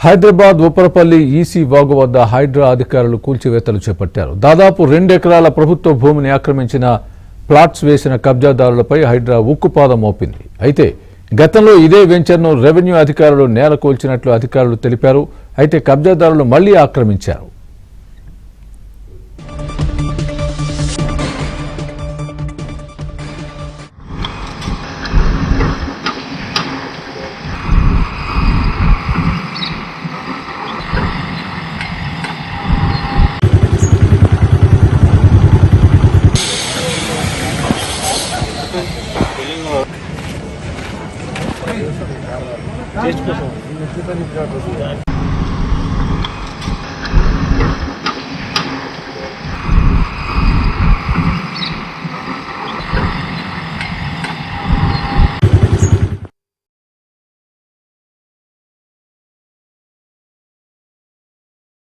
Hyderabad Upparapalli EC వాగు వద్ద హైడ్రా అధికారులు కూల్చివేతలు చేపట్టారు. దాదాపు 2 ఎకరాల ప్రభుత్వ భూమిని ఆక్రమించిన ప్లాట్స్ వేసిన కబ్జాదారులపై హైడ్రా ఉక్కుపాదం మోపింది. అయితే గతంలో ఇదే వెంచర్ను రెవెన్యూ అధికారులు నేలకూల్చినట్లు అధికారులు తెలిపారు. అయితే కబ్జాదారులు మళ్లీ ఆక్రమించారు. టేస్ట్ కోసం